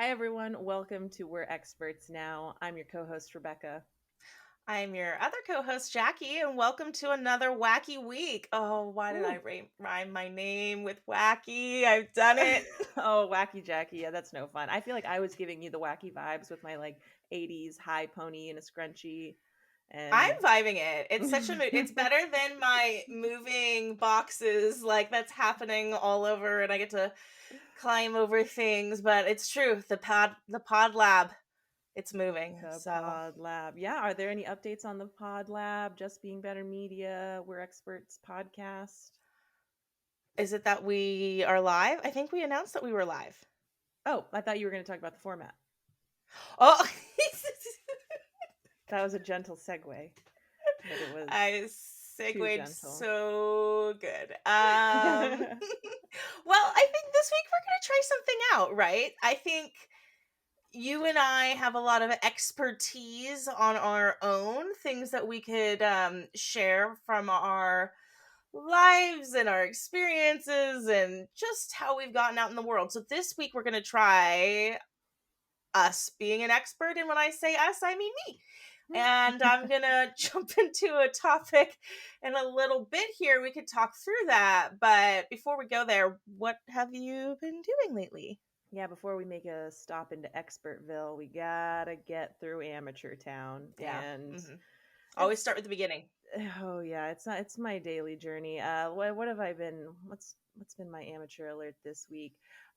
Hi, everyone. Welcome to We're Experts Now. I'm your co host, Rebecca. I'm your other co host, Jackie, and welcome to another wacky week. Oh, why did I Ooh. rhyme my name with wacky? I've done it. Oh, Wacky Jackie. Yeah, that's no fun. I feel like I was giving you the wacky vibes with my 80s high pony and a scrunchie. I'm And vibing it. It's such a mood. It's better than my moving boxes, like that's happening all over, and I get to climb over things. But it's true. The pod lab, it's moving. the So, Pod Lab. Yeah, are there any updates on the Pod Lab? Just Being Better Media, We're Experts podcast. is it that we are live? I think we announced that we were live. Oh, I thought you were going to talk about the format. Oh, That was a gentle segue, but it was I too segued gentle. so good. Well, I think this week we're going to try something out, right? I think you and I have a lot of expertise on our own, things that we could share from our lives and our experiences and just how we've gotten out in the world. So this week we're going to try us being an expert. And when I say us, I mean me. And I'm going to jump into a topic in a little bit here. We could talk through that. But before we go there, what have you been doing lately? Yeah, before we make a stop into Expertville, we gotta get through Amateur Town, Yeah. and hmm Always it's start with the beginning. oh yeah, it's not it's my daily journey. What have I been? What's been my amateur alert this week?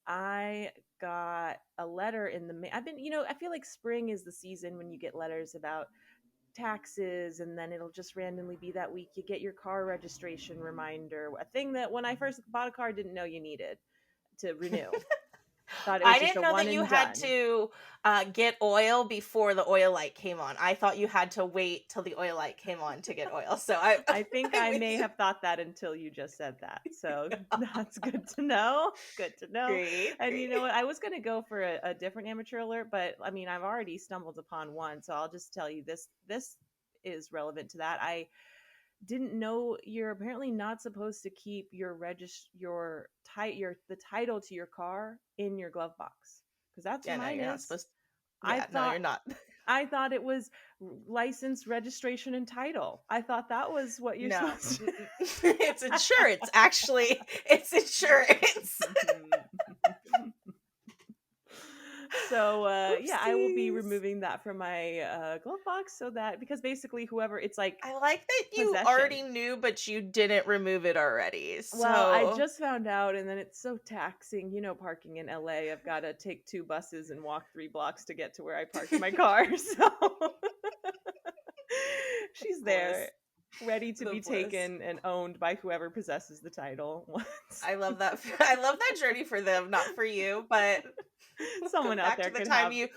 I got a letter in the mail. I've been, I feel like spring is the season when you get letters about taxes, and then it'll just randomly be that week you get your car registration reminder, a thing that when I first bought a car didn't know you needed to renew. Thought it was I just didn't a know one that you and had done. to get oil before the oil light came on. I thought you had to wait till the oil light came on to get oil. So I think I'm I with may you. have thought that until you just said that. So that's good to know. Good to know. Great, And you great. know what? I was going to go for a different amateur alert, but I mean, I've already stumbled upon one, so I'll just tell you this is relevant to that. I didn't know you're apparently not supposed to keep your the title to your car in your glove box, because that's where Yeah, no, mine you're not is. supposed. I Yeah, no, thought you're not. I thought it was license, registration, and title. I thought that was what you're No, supposed mm-mm. It's insurance. Actually, it's insurance. to. So yeah, I will be Oopsies. removing that from my glove box, so that because basically whoever it's like I like that you already possession. knew, but you didn't remove it already. Well, I So just found out, and then it's so taxing. Parking in LA, I've got to take 2 buses and walk 3 blocks to get to where I parked my car. So she's there, bliss, ready to the be bliss. taken and owned by whoever possesses the title once I love that. I love that journey for them, not for you. But someone welcome out back to there the could time have. you.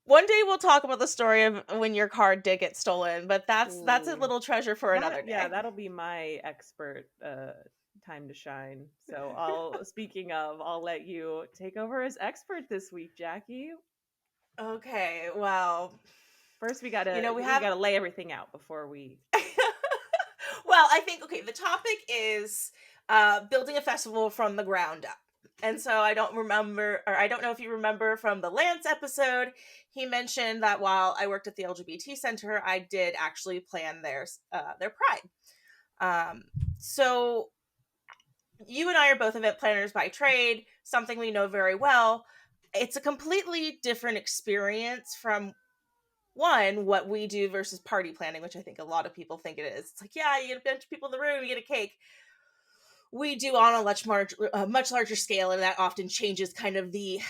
One day we'll talk about the story of when your car did get stolen, but that's a Ooh, little treasure for that another yeah, day. that'll be my expert time to shine. So I'll speaking of, I'll let you take over as expert this week, Jackie. Okay, well, First, we you know gotta we we have. gotta lay everything out before we. Well, I think okay. The topic is building a festival from the ground up. And so I don't remember, or I don't know if you remember from the Lance episode, he mentioned that while I worked at the LGBT Center, I did actually plan their pride. Um, so you and I are both event planners by trade, something we know very well. It's a completely different experience from one, what we do versus party planning, which I think a lot of people think it is. It's like, yeah, you get a bunch of people in the room, you get a cake. We do on much larger scale, and that often changes kind of the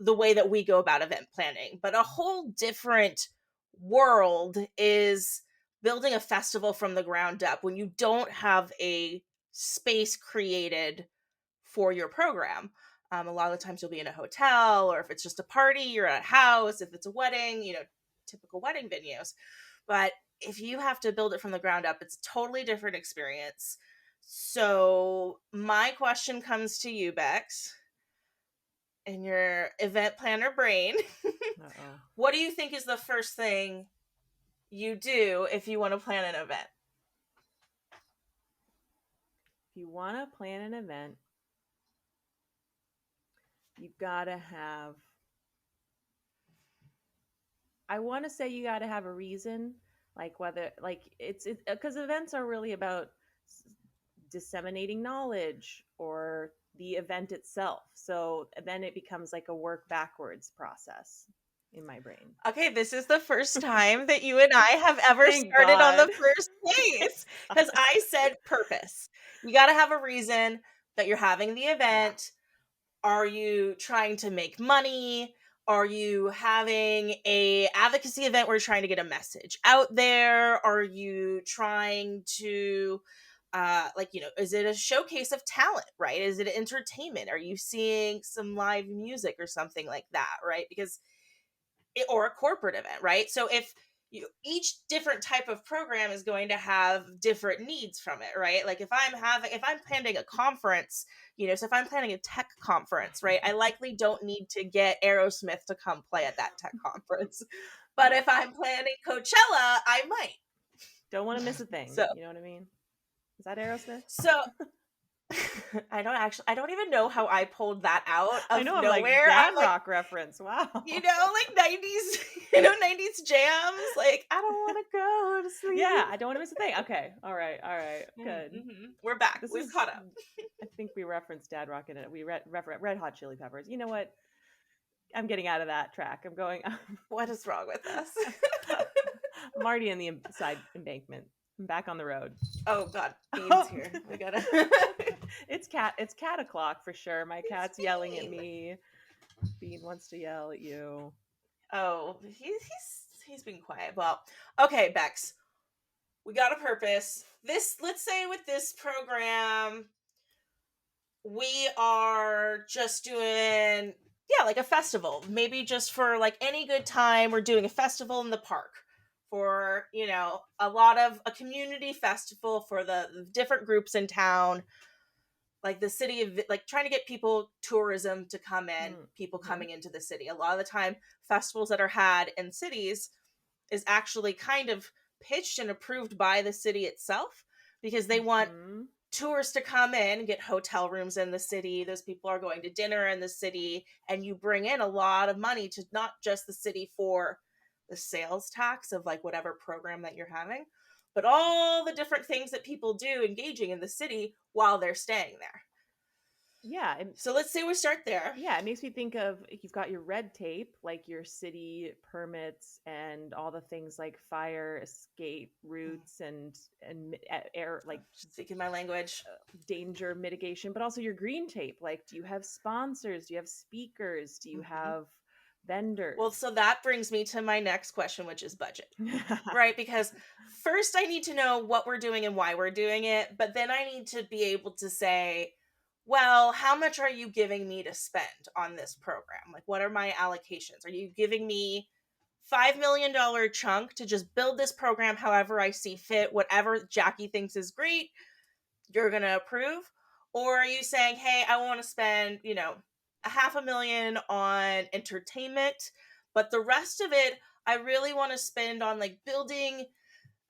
way that we go about event planning. But a whole different world is building a festival from the ground up when you don't have a space created for your program. A lot of the times you'll be in a hotel, or if it's just a party, you're at a house. If it's a wedding, typical wedding venues. But if you have to build it from the ground up, it's a totally different experience. So my question comes to you, Bex, in your event planner brain. Uh oh. What do you think is the first thing you do if you want to plan an event? If you want to plan an event, you've got to have I want to say you got to have a reason, like whether like it's because events are really about s- disseminating knowledge or the event itself. So then it becomes like a work backwards process in my brain. Okay, this is the first time that you and I have ever Thank started on God. the first Thank place God. because I said purpose. You got to have a reason that you're having the Yeah. event. Are you trying to make money? Are you having a advocacy event where you're trying to get a message out there? Are you trying to like, you know, is it a showcase of talent, right? Is it entertainment? Are you seeing some live music or something like that, right? Because or a corporate event, right? So if you, each different type of program is going to have different needs from it, right? Like if I'm planning a conference, you know, so if I'm planning a tech conference, right, I likely don't need to get Aerosmith to come play at that tech conference. But Yeah. if I'm planning Coachella, I might. Don't want to miss a thing. So You know what I mean? Is that Aerosmith? so I don't even know how I pulled that out I of know. I'm like, nowhere. dad I'm like, rock reference. you Wow. know, like 90s, you know, 90s jams. Like, I don't want to go to Yeah, sleep. I don't want to miss a thing. Okay. All right. All right. Good. Mm-hmm. We're back. This We've is, caught up. I think we referenced Dad Rock in it. We Red Hot Chili Peppers. You know what? I'm getting out of that track. I'm going. What is wrong with us? I'm already in the side embankment. I'm back on the road. Oh God, Bean's Oh, here. We gotta. it's cat o'clock for sure. My It's cat's yelling at Bean. me. Bean wants to yell at you. Oh, he's being quiet. Well, okay, Bex. We got a purpose. This, let's say, with this program, we are just doing, yeah, like a festival, maybe just for like any good time. We're doing a festival in the park for, you know, a community festival for the different groups in town, like the city of, like trying to get people, tourism to come in, people Mm-hmm. coming into the city. A lot of the time festivals that are had in cities is actually kind of pitched and approved by the city itself because they want Mm-hmm. tourists to come in, get hotel rooms in the city. Those people are going to dinner in the city, and you bring in a lot of money to not just the city for the sales tax of like whatever program that you're having, but all the different things that people do engaging in the city while they're staying there. Yeah, So let's say we start there. yeah, it makes me think of you've got your red tape, like your city permits and all the things like fire escape routes and air like Speaking my language. danger mitigation, but also your green tape. Like, do you have sponsors? Do you have speakers? Do you Mm-hmm. have Well, vendors? so that brings me to my next question, which is budget. Right? Because first I need to know what we're doing and why we're doing it, but then I need to be able to say, well, how much are you giving me to spend on this program? Like, what are my allocations? Are you giving me $5 million chunk to just build this program however I see fit, whatever Jackie thinks is great, you're going to approve? Or are you saying, hey, I want to spend, you know, $500,000 on entertainment, but the rest of it, I really want to spend on like building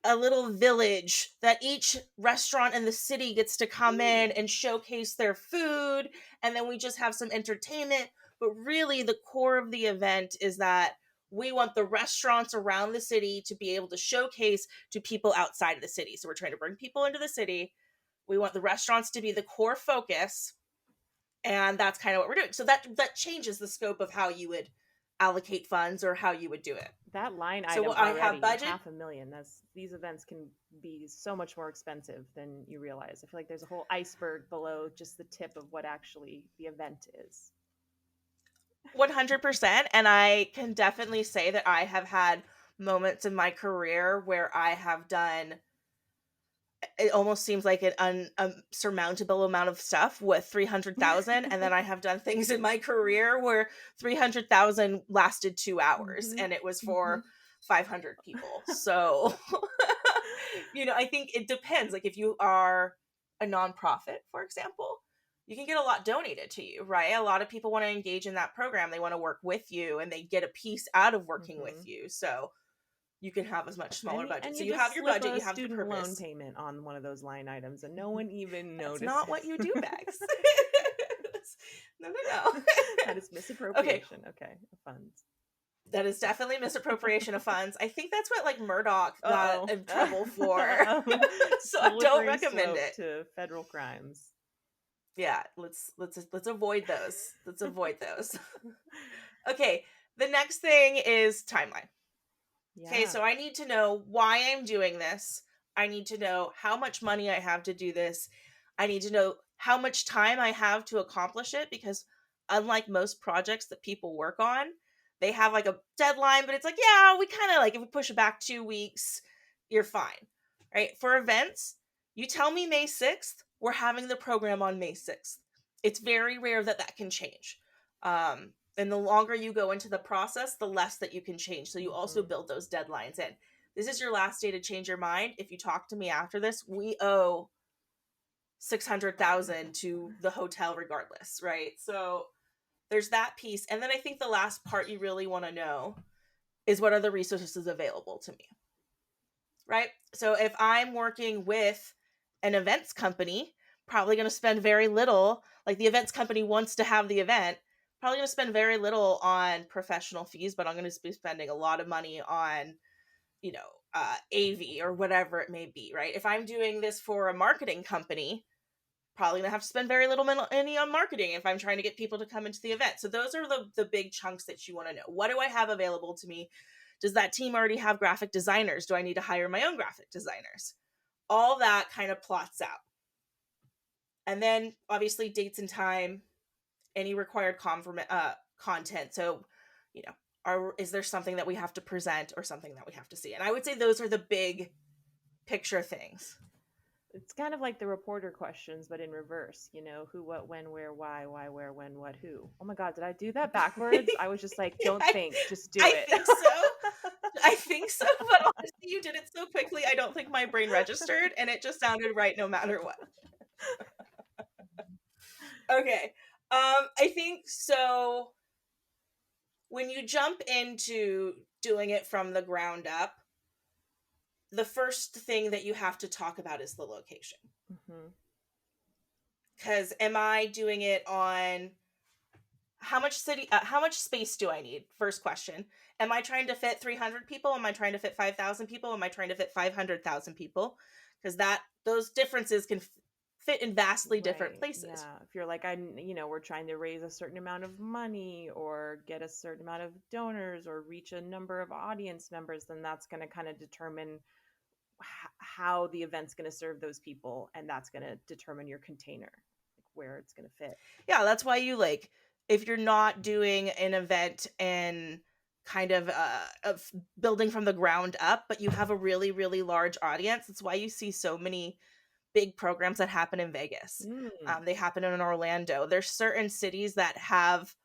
a little village that each restaurant in the city gets to come in and showcase their food, and then we just have some entertainment. But really, the core of the event is that we want the restaurants around the city to be able to showcase to people outside of the city. So we're trying to bring people into the city. We want the restaurants to be the core focus, and that's kind of what we're doing. So that changes the scope of how you would allocate funds or how you would do it. That line So item I have already, budget. 500,000. That's these events can be so much more expensive than you realize. I feel like there's a whole iceberg below just the tip of what actually the event is. 100%. And I can definitely say that I have had moments in my career where I have done, it almost seems like an unsurmountable amount of stuff with 300,000, and then I have done things in my career where 300,000 lasted 2 hours Mm-hmm. and it was Mm-hmm. for 500 people. So you know, I think it depends. Like if you are a nonprofit, for example, you can get a lot donated to you, right? A lot of people want to engage in that program. They want to work with you and they get a piece out of working with Mm-hmm. you. So you can have as much smaller budget. And So you you have just your slip budget, a you have your student loan purpose. payment on one of those line items, and no one even That's notices. not what you do, Bags. No. That is Okay. misappropriation. Okay, funds. That is definitely misappropriation of funds. I think that's what like Murdoch got Uh-oh. in trouble for. So I don't Slippery recommend slope it. to federal crimes. Yeah, let's avoid those. Let's avoid those. Okay, the next thing is timeline. Okay, Yeah. so I need to know why I'm doing this. I need to know how much money I have to do this. I need to know how much time I have to accomplish it because unlike most projects that people work on, they have like a deadline, but it's like, yeah, we kind of like if we push it back 2 weeks, you're fine. Right? For events, you tell me May 6th, we're having the program on May 6th. It's very rare that that can change. And the longer you go into the process, the less that you can change. So you also Mhm. build those deadlines in. This is your last day to change your mind. If you talk to me after this, we owe 600,000 to the hotel regardless, right? So there's that piece. And then I think the last part you really want to know is what are the resources available to me, right? So if I'm working with an events company, probably going to spend very little, like the events company wants to have the event, probably going to spend very little on professional fees, but I'm going to be spending a lot of money on, you know, AV or whatever it may be, right? If I'm doing this for a marketing company, probably gonna have to spend very little money on marketing if I'm trying to get people to come into the event. So those are the big chunks that you want to know. What do I have available to me? Does that team already have graphic designers? Do I need to hire my own graphic designers? All that kind of plots out. And then obviously dates and time, any required content. So, you know, is there something that we have to present or something that we have to see? And I would say those are the big picture things. It's kind of like the reporter questions, but in reverse. Who, what, when, where, why, where, when, what, who. Oh my God, did I do that backwards? I was just like, Yeah, don't think, just do I it. think so. I think so, but honestly, you did it so quickly, I don't think my brain registered, and it just sounded right no matter what. Okay. I think so. When you jump into doing it from the ground up, the first thing that you have to talk about is the location. Mhm. Because am I doing it on how much space do I need? First question. Am I trying to fit 300 people? Am I trying to fit 5,000 people? Am I trying to fit 500,000 people? Because those differences can fit in vastly different Right. places. Yeah. If you're like, we're trying to raise a certain amount of money or get a certain amount of donors or reach a number of audience members, then that's going to kind of determine how the event's going to serve those people. And that's going to determine your container, like where it's going to fit. Yeah, that's why you like, if you're not doing an event and kind of building from the ground up, but you have a really, really large audience, that's why you see so many big programs that happen in Vegas. Mm. They happen in Orlando. There's certain cities that have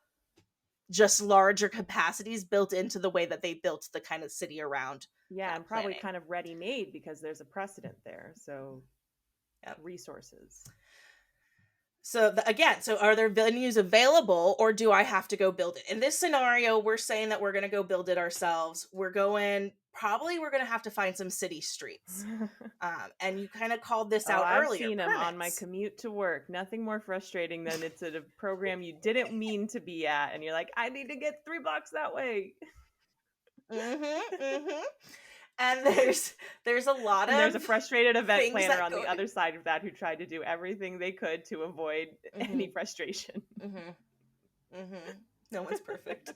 just larger capacities built into the way that they built the kind of city around Yeah. that And probably planning. kind of ready made because there's a precedent there. So Yep. resources. So again, so are there venues available or do I have to go build it? In this scenario, we're saying that we're going to go build it ourselves. We're going to have to find some city streets. And you kind of called this Oh, out I've earlier, seen them on my permits. commute to work. Nothing more frustrating than it's at a program you didn't mean to be at, and you're like, I need to get 3 blocks that way. Mm-hmm, mm-hmm. And there's a lot And there's of a frustrated event things planner that on go. the other side of that who tried to do everything they could to avoid Mm-hmm, any frustration. mm-hmm, mm-hmm. No one's perfect.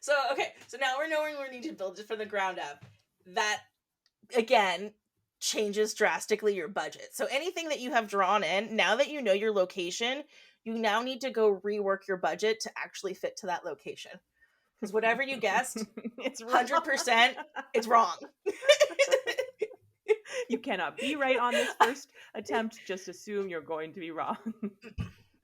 So okay, so now we're knowing we need to build it from the ground up. That again changes drastically your budget. So anything that you have drawn in, now that you know your location, you now need to go rework your budget to actually fit to that location. Because whatever you guessed, It's wrong. 100%, it's wrong. You cannot be right on this first attempt. Just assume you're going to be wrong.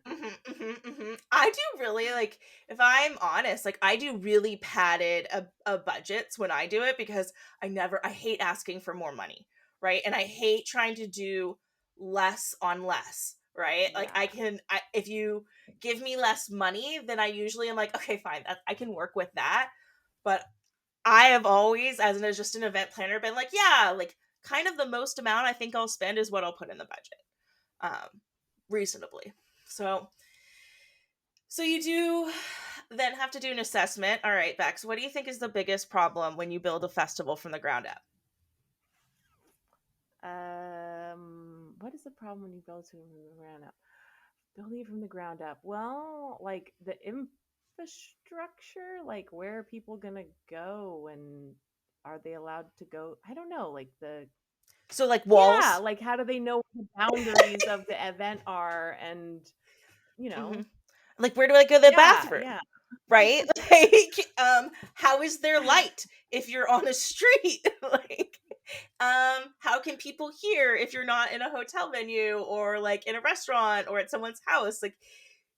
I do really like, if I'm honest, like I do really padded a budgets when I do it because I hate asking for more money, right? And I hate trying to do less on less, right? Like Yeah. if you give me less money, then I usually am like, okay, fine, I can work with that. But I have always, as just an event planner, been like, yeah, like kind of the most amount I think I'll spend is what I'll put in the budget, reasonably. So you do then have to do an assessment. All right, Bex, what do you think is the biggest problem when you build a festival from the ground up? What is the problem when you build something from the ground up? Building it from the ground up. Well, like the infrastructure, like where are people gonna go and are they allowed to go? I don't know. Like the So like yeah, walls. like how do they know what the boundaries of the event are and you Hmm. know? Like where do I go to the Yeah, bathroom? yeah. Right? Like, how is there light if you're on a street? Like, how can people hear if you're not in a hotel venue or like in a restaurant or at someone's house? Like,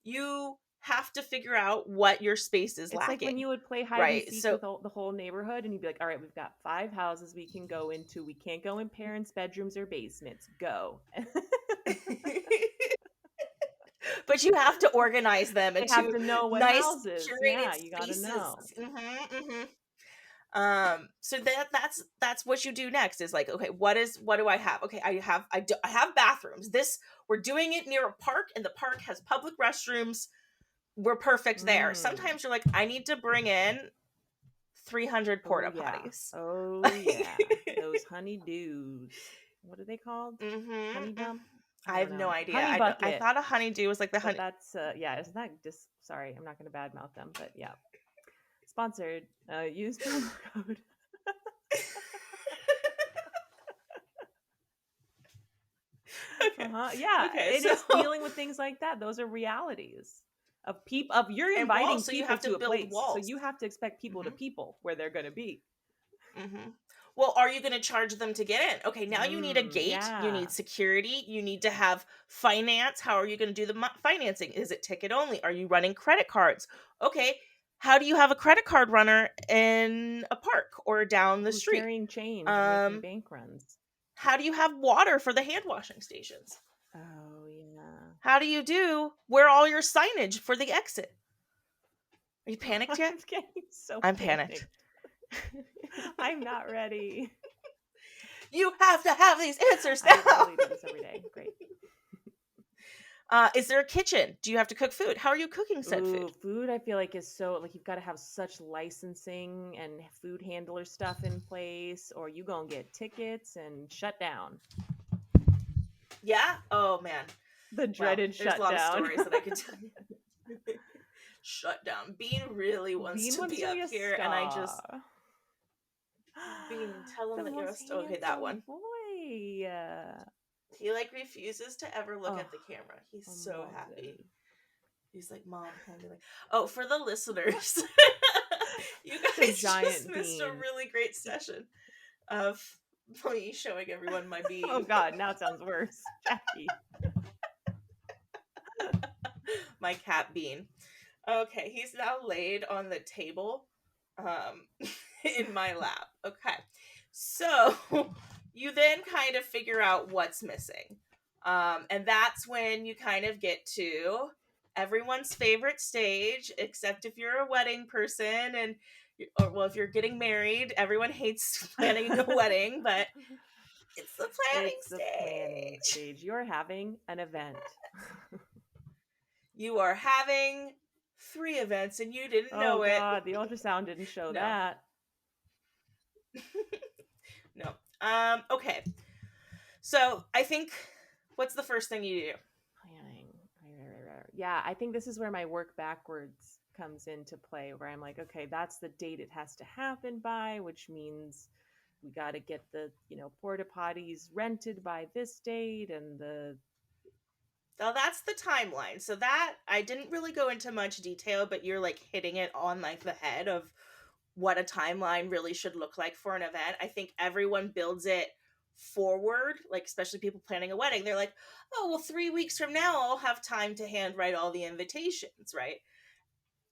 you have to figure out what your space is It's like when lacking, you would play hide and right? seek So with the whole neighborhood, and you'd be like, all right, we've got 5 houses we can go into. We can't go in parents' bedrooms or basements. Go. but you have to organize them They have into to know what nice houses. curated Yeah, you got to spaces. know. So that's what you do next is like, okay, what do I have? Okay, I have bathrooms. This, we're doing it near a park and the park has public restrooms. We're perfect there. Mm. Sometimes you're like, I need to bring in 300 Oh porta yeah. potties. Oh yeah. Those honeydews. What are they called? Honey Mm-hmm. dump? I I don't have no know. idea. Honey I bucket. thought a honeydew was like the But honey. that's yeah, isn't that just sorry, I'm not gonna badmouth them, but yeah. Sponsored. Use promo code. Okay. Uh-huh. Yeah, Okay. it So is dealing with things like that. Those are realities of people of you're and inviting walls. So you people have to to a build place. So walls. you have to expect people to Mm-hmm. people where they're going to be. Mm-hmm. Well, are you going to charge them to get in? Okay, now you need a gate. You Yeah. need security. You need to have finance. How are you going to do the financing? Is it ticket only? Are you running credit cards? Okay, how do you have a credit card runner in a park or down the Who's street? carrying change and making Um, bank runs? how do you have water for the hand washing stations? Oh yeah. How do you do where all your signage for the exit? Are you panicked yet? I'm getting so I'm panicked. panicked. I'm not ready. You have to have these answers I now. literally do this every day. Great. Is there a kitchen? Do you have to cook food? How are you cooking said Ooh, food? food I feel like is so like you've got to have such licensing and food handler stuff in place or you gonna get tickets and shut down. Yeah. Oh man. The Well, dreaded there's a lot of shutdown. stories that I could tell you. Shut down. Bean really wants Bean to wants be to be up a here, and I just star. Bean, tell him The that you're most okay. That handsome one. boy. He like refuses to ever look Oh, at the camera. He's so happy. Moses. He's like, Mom, can I be like, oh, for the listeners, you It's a guys just giant missed a bean. really great session of me showing everyone my bean. Oh God, now it sounds worse. Jackie. My cat Bean. Okay, he's now laid on the table in my lap. Okay. So you then kind of figure out what's missing. And that's when you kind of get to everyone's favorite stage, except if you're a wedding person and or well, if you're getting married, everyone hates planning a wedding, but it's the planning It's the planning stage. stage. You're having an event. You are having 3 events and you didn't Oh know it. God, the ultrasound didn't show No. that. No. Okay. So I think what's the first thing you do? Planning. Yeah, I think this is where my work backwards comes into play, where I'm like, okay, that's the date it has to happen by, which means we got to get the, porta potties rented by this date and the Now that's the timeline. So that I didn't really go into much detail, but you're like hitting it on like the head of what a timeline really should look like for an event. I think everyone builds it forward, like especially people planning a wedding. They're like, "Oh, well 3 weeks from now I'll have time to handwrite all the invitations," right?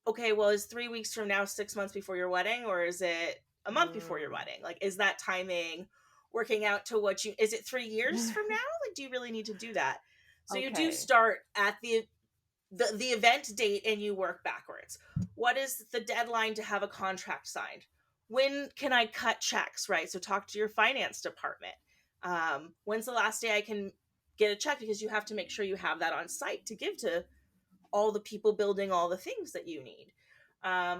Okay, well is 3 weeks from now 6 months before your wedding or is it a month before your wedding? Like is that timing working out to what you is it 3 years from now? Like do you really need to do that? So you do Okay. start at the event date and you work backwards. What is the deadline to have a contract signed? When can I cut checks, right? So talk to your finance department. When's the last day I can get a check? Because you have to make sure you have that on site to give to all the people building all the things that you need.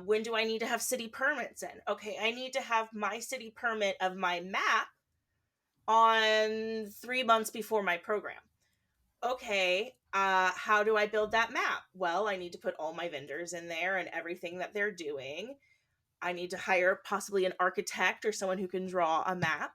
When do I need to have city permits in? Okay, I need to have my city permit of my map on 3 months before my program. Okay, how do I build that map? Well, I need to put all my vendors in there and everything that they're doing. I need to hire possibly an architect or someone who can draw a map.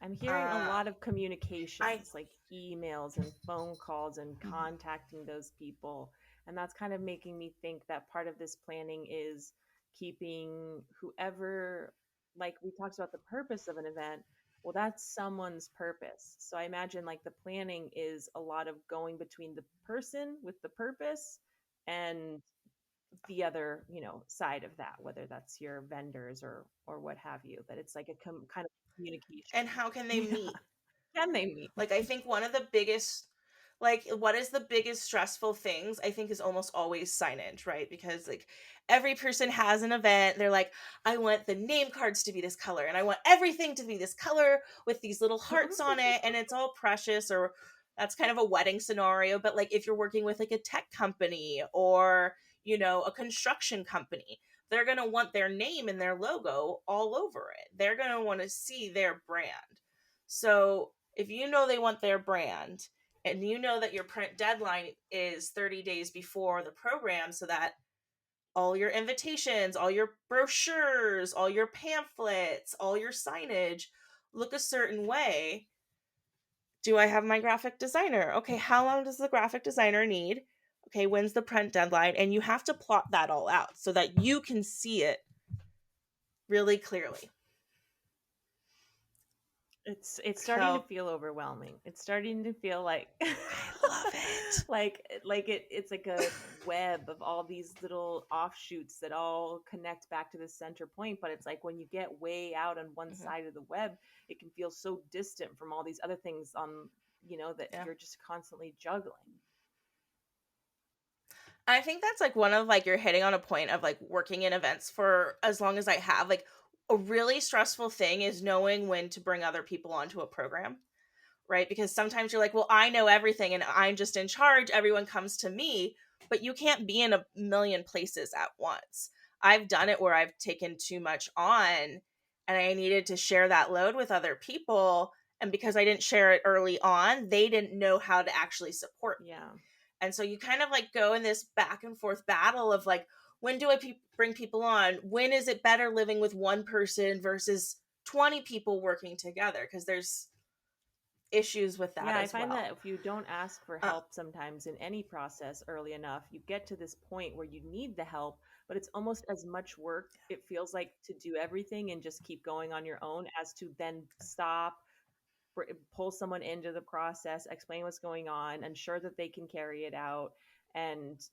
I'm hearing a Uh, lot of I communications, like emails and phone calls and Mhm. contacting those people. And that's kind of making me think that part of this planning is keeping whoever, like we talked about the purpose of an event. Well, that's someone's purpose. So I imagine like the planning is a lot of going between the person with the purpose and the other, side of that, whether that's your vendors or what have you, that it's like a kind of communication. and how can they Yeah. meet? Can they meet? Like, I think one of the biggest, like, what is the biggest stressful things, I think, is almost always signage, right? Because, like, every person has an event. They're like, I want the name cards to be this color, and I want everything to be this color with these little hearts on it, and it's all precious, or that's kind of a wedding scenario. But, like, if you're working with, like, a tech company or, a construction company, they're going to want their name and their logo all over it. They're going to want to see their brand. So if you know they want their brand and you know that your print deadline is 30 days before the program, so that all your invitations, all your brochures, all your pamphlets, all your signage look a certain way. Do I have my graphic designer? Okay, how long does the graphic designer need? Okay, when's the print deadline? And you have to plot that all out so that you can see it really clearly. It's starting to So feel overwhelming. It's starting to feel like I love it. it's like a web of all these little offshoots that all connect back to the center point, but it's like when you get way out on one Mhm. side of the web, it can feel so distant from all these other things on, that Yeah. you're just constantly juggling. I think that's like one of like you're hitting on a point of like working in events for as long as I have. Like a really stressful thing is knowing when to bring other people onto a program, right? Because sometimes you're like, well, I know everything and I'm just in charge. Everyone comes to me, but you can't be in a million places at once. I've done it where I've taken too much on and I needed to share that load with other people. And because I didn't share it early on, they didn't know how to actually support me. Yeah. And so you kind of like go in this back and forth battle of like, when do I bring people on? When is it better living with one person versus 20 people working together? Because there's issues with that Yeah, I as find that well. if you don't ask for Uh, help sometimes in any process early enough, you get to this point where you need the help, but it's almost as much work, it feels like, to do everything and just keep going on your own as to then stop, pull someone into the process, explain what's going on, ensure that they can carry it out, and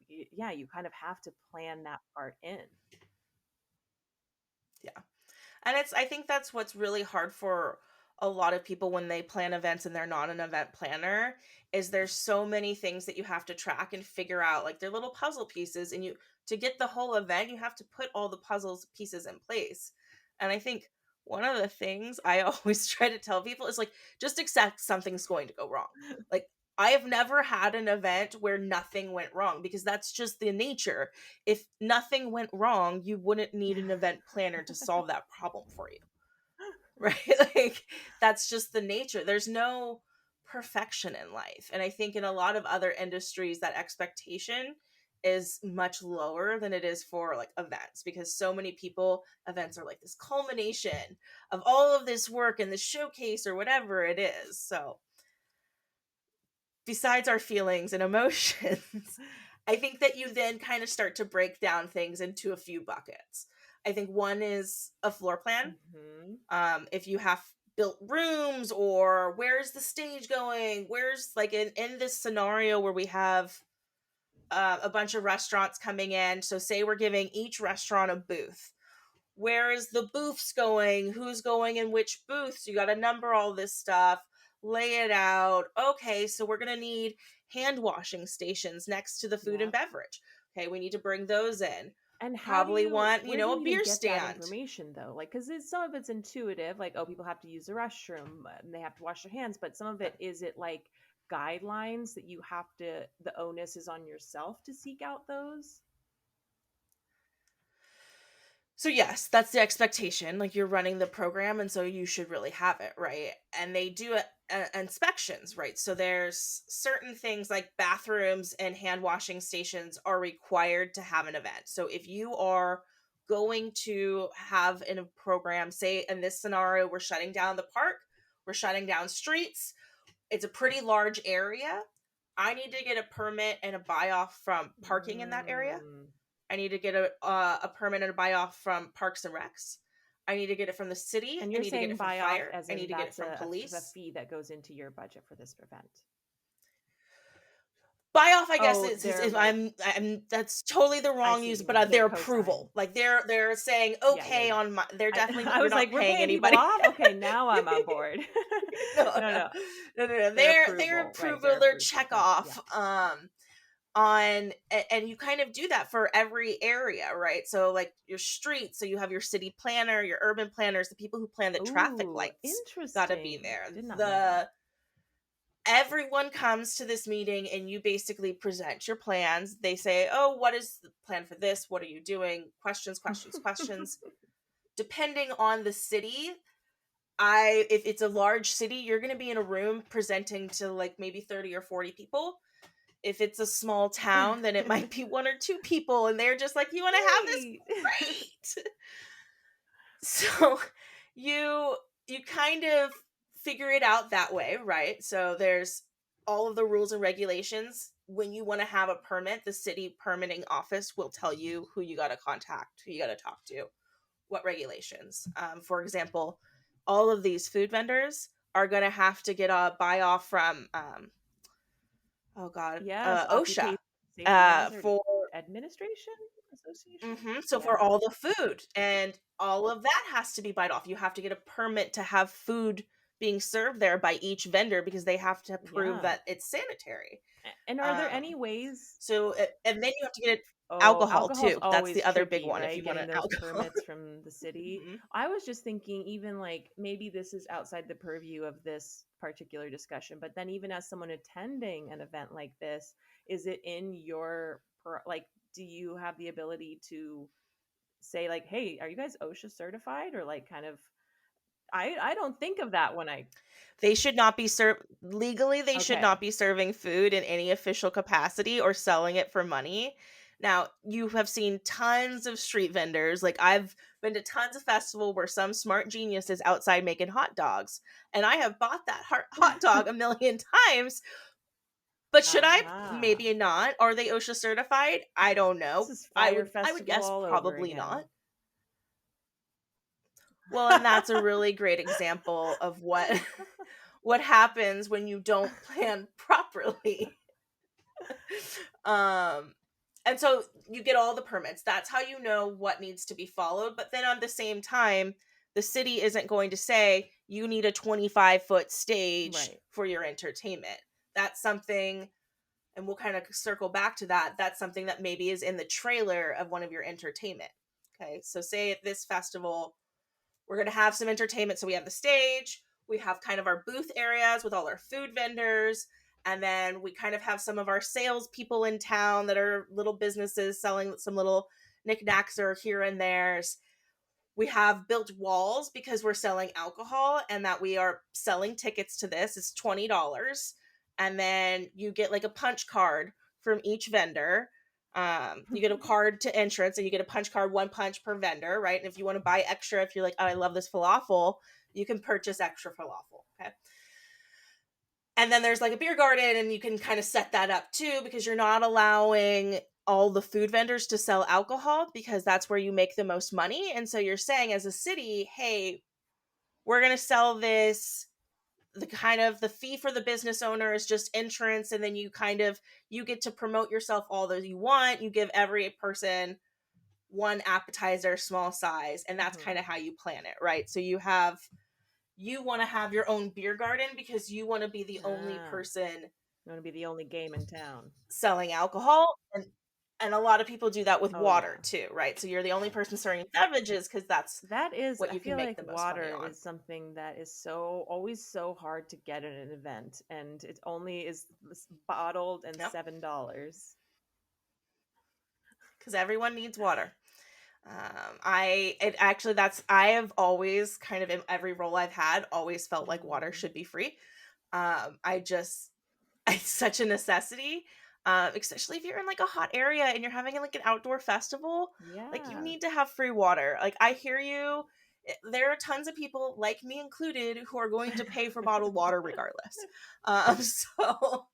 yeah, you kind of have to plan that part in. yeah. And I think that's what's really hard for a lot of people when they plan events and they're not an event planner is there's so many things that you have to track and figure out, like they're little puzzle pieces, and you to get the whole event you have to put all the puzzles pieces in place. And I think one of the things I always try to tell people is like, just accept something's going to go wrong. Like, I have never had an event where nothing went wrong because that's just the nature. If nothing went wrong, you wouldn't need an event planner to solve that problem for you. Right? Like, that's just the nature. There's no perfection in life. And I think in a lot of other industries, that expectation is much lower than it is for like events, because so many people, events are like this culmination of all of this work and the showcase or whatever it is. So besides our feelings and emotions, I think that you then kind of start to break down things into a few buckets. I think one is a floor plan. Hmm. If you have built rooms, or where's the stage going, where's like in this scenario where we have a bunch of restaurants coming in. So say we're giving each restaurant a booth. Where is the booths going? Who's going in which booths? You got to number all this stuff, lay it out. Okay, so we're going to need hand washing stations next to the food Yeah. and beverage. Okay, we need to bring those in. And Probably want, where do a you even beer get that stand. information though? Like, because some of it's intuitive, like, oh, people have to use the restroom and they have to wash their hands, but some of it, is it like guidelines that you have to, the onus is on yourself to seek out those? So yes, that's the expectation. Like you're running the program, and so you should really have it, right? And they do inspections, right? So there's certain things like bathrooms and hand washing stations are required to have an event. So if you are going to have in a program, say in this scenario, we're shutting down the park, we're shutting down streets. It's a pretty large area. I need to get a permit and a buy off from parking in that area. Mm. I need to get a permit and a buy off from Parks and Recs. I need to get it from the city. And I you're need to get saying it from buy off fire. as I in need to get it that's from a police. fee that goes into your budget for this event. Buy off, I guess, Oh, they're is like, I'm that's totally the I wrong see what use, you but mean. They're their co-sign. approval. Like they're saying Yeah, yeah, okay yeah. on my. They're definitely I you're was not like, we're paying paying people anybody. off? Okay, now I'm on board. No, No, no, no. no, no, no. Their Their approval, right? approval, Their their approval. check Okay, yeah. off. On and you kind of do that for every area, right? So like your streets, so you have your city planner, your urban planners, the people who plan the traffic Ooh, lights got to be interesting. there. Did not know that. The Everyone comes to this meeting and you basically present your plans. They say, "Oh, what is the plan for this? What are you doing?" Questions, questions, questions. Depending on the city, I if it's a large city, you're going to be in a room presenting to like maybe 30 or 40 people. If it's a small town, then it might be one or two people and they're just like, "You want to have this? Great. Great." So you kind of figure it out that way, right? So there's all of the rules and regulations. When you want to have a permit, the city permitting office will tell you who you got to contact, who you got to talk to, what regulations. For example, all of these food vendors are going to have to get a buy off from oh god, Yes, OSHA, Occupation Safety and Hazard for Administration Association. so for Yeah. all the food, and all of that has to be bite off. You have to get a permit to have food being served there by each vendor because they have to prove Yeah. that it's sanitary. And are there any Um, ways? and then you have to get Oh, alcohol alcohol's too. That's always the other big tricky, one. If right? you want Getting an those alcohol, permits from the city. Mhm. I was just thinking, even like maybe this is outside the purview of this particular discussion, but then even as someone attending an event like this, is it in your like, do you have the ability to say like, hey, are you guys OSHA certified? Or like kind of, I don't think of that when I, They should not be served legally. They should okay. not be serving food in any official capacity or selling it for money. Now, you have seen tons of street vendors. Like I've been to tons of festival where some smart genius is outside making hot dogs, and I have bought that hot dog a million times. But should I? Aha. Maybe not. Are they OSHA certified? I don't This know. is I Fire would Festival guess all over probably not. again. Well, and that's a really great example of what what happens when you don't plan properly. um and so you get all the permits. That's how you know what needs to be followed. But then at the same time, the city isn't going to say you need a 25-foot stage Right. for your entertainment. That's something, and we'll kind of circle back to that. That's something that maybe is in the trailer of one of your entertainment. Okay, so say at this festival we're going to have some entertainment. So we have the stage, we have kind of our booth areas with all our food vendors, and then we kind of have some of our sales people in town that are little businesses selling some little knickknacks or here and there's. We have built walls because we're selling alcohol and that we are selling tickets to this. It's $20. And then you get like a punch card from each vendor. You get a card to entrance and you get a punch card, one punch per vendor, right? And if you want to buy extra, if you're like, oh, I love this falafel, you can purchase extra falafel. Okay. And then there's like a beer garden, and you can kind of set that up too because you're not allowing all the food vendors to sell alcohol because that's where you make the most money. And so you're saying as a city, hey, we're going to sell this. The kind of the fee for the business owner is just entrance, and then you get to promote yourself all that you want. You give every person one appetizer, small size, and that's Mhm. kind of how you plan it, right? So you want to have your own beer garden because you want to be the only Ah, person you want to be the only game in town. selling alcohol, and a lot of people do that with Oh water yeah. too, right? So you're the only person serving beverages because that's That is, what I you can feel make like the most money water on. is something that is so always so hard to get at an event, and it only is bottled and Yep, $7. because everyone needs water. I have always kind of in every role I've had always felt like water should be free. I just it's such a necessity. Especially if you're in like a hot area and you're having like an outdoor festival, like you Yeah. need to have free water. Like I hear you. There are tons of people, like me included, who are going to pay for bottled water regardless. So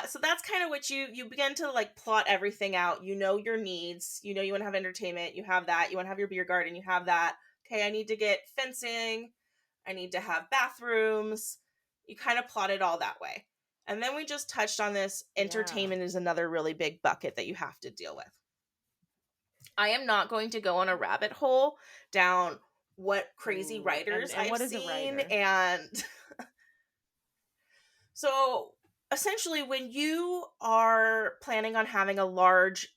so that's kind of what you begin to like plot everything out. You know your needs. You know you want to have entertainment. You have that. You want to have your beer garden. You have that. Okay, I need to get fencing. I need to have bathrooms. You kind of plot it all that way. And then we just touched on this. Yeah. Entertainment is another really big bucket that you have to deal with. I am not going to go on a rabbit hole down what crazy Ooh, writers and I've what is a seen, writer? and so essentially, when you are planning on having a large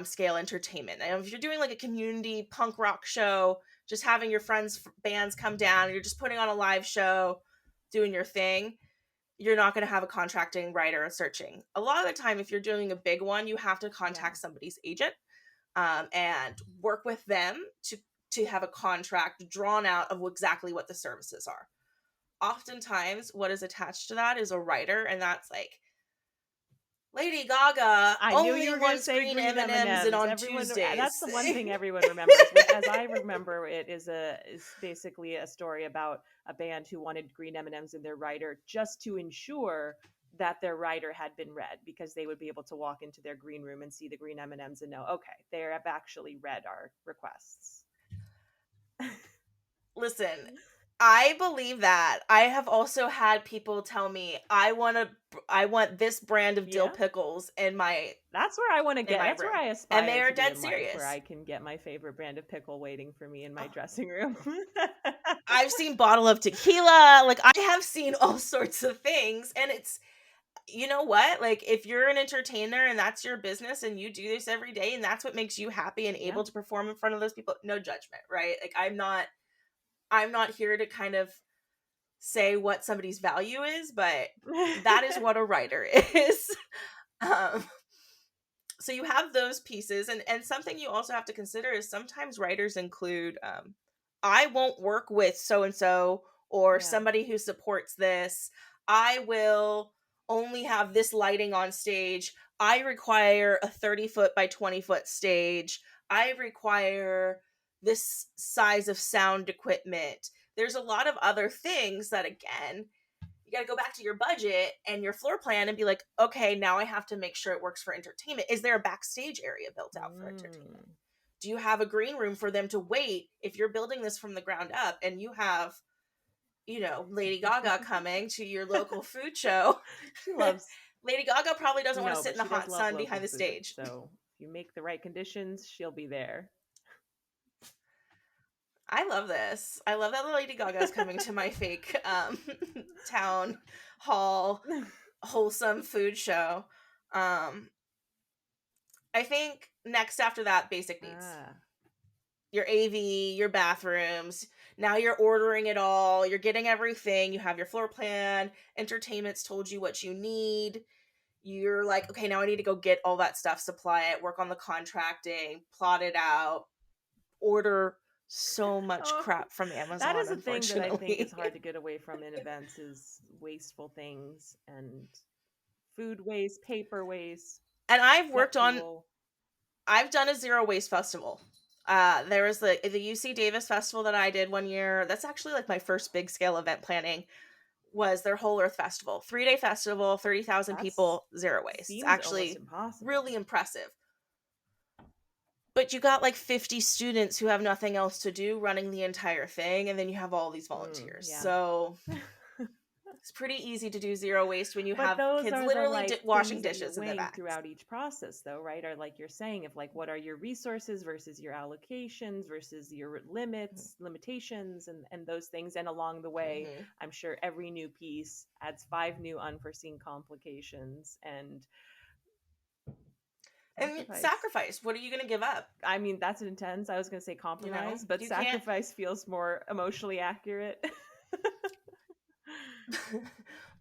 scale entertainment, and if you're doing like a community punk rock show, just having your friends' bands come down, you're just putting on a live show, doing your thing, you're not going to have a contracting writer searching. A lot of the time, if you're doing a big one, you have to Yeah. contact somebody's agent and work with them to have a contract drawn out of exactly what the services are. Oftentimes what is attached to that is a writer, and that's like Lady Gaga I knew you only were going to wants say green green M&Ms and M&Ms. on Everyone, that's Tuesdays. the one thing everyone remembers, which, as I remember, it is basically a story about a band who wanted green M&Ms in their rider just to ensure that their rider had been read, because they would be able to walk into their green room and see the green M&Ms and know, okay, they have actually read our requests. Listen, I believe that. I have also had people tell me I want this brand of dill Yeah. pickles That's where I want to in get. my That's where room. I And they aspire are to be dead in life, where serious. I can get my favorite brand of pickle waiting for me in my Oh, dressing room. I've seen bottle of tequila, like I have seen all sorts of things, and it's you know what? Like if you're an entertainer and that's your business and you do this every day and that's what makes you happy and Yeah. able to perform in front of those people, no judgment, right? Like I'm not here to kind of say what somebody's value is, but that is what a writer is. um, so you have those pieces, and something you also have to consider is sometimes writers include I won't work with so and so or Yeah. somebody who supports this. I will only have this lighting on stage. I require a 30-foot by 20-foot stage. I require this size of sound equipment. There's a lot of other things that, again, you got to go back to your budget and your floor plan and be like, okay, now I have to make sure it works for entertainment. Is there a backstage area built out for entertainment? Mm. Do you have a green room for them to wait if you're building this from the ground up and you have, Lady Gaga coming to your local food show? She loves Lady Gaga probably doesn't want to no, sit but in the she does hot love sun local behind the food. stage. So if you make the right conditions, she'll be there. I love this. I love that Lady Gaga is coming to my fake town hall wholesome food show. Um, I think next after that, basic needs. Ah. Your AV, your bathrooms. Now you're ordering it all. You're getting everything. You have your floor plan. Entertainment's told you what you need. You're like, okay, now I need to go get all that stuff, supply it, work on the contracting, plot it out, order so much Oh, crap from that Amazon, is a thing that I think is unfortunately. hard to get away from in events, is wasteful things and food waste, paper waste, And pet fuel. I've done a zero waste festival. There was the UC Davis festival that I did one year. That's actually like my first big scale event planning. Was their Whole Earth Festival, 3-day festival, 30,000 That's people, zero waste. It's seems almost actually impossible. really impressive. But you got like 50 students who have nothing else to do running the entire thing, and then you have all these volunteers. Yeah. So it's pretty easy to do zero waste when you But have those kids are the literally like washing things that you're dishes in the weighing back. throughout each process, though, right? Or like you're saying, of like what are your resources versus your allocations versus your limitations, and those things. And along the way, Mm-hmm. I'm sure every new piece adds 5 new unforeseen complications and And sacrifice. sacrifice. What are you going to give up? I mean, that's intense. I was going to say compromise, but You can't. sacrifice feels more emotionally accurate.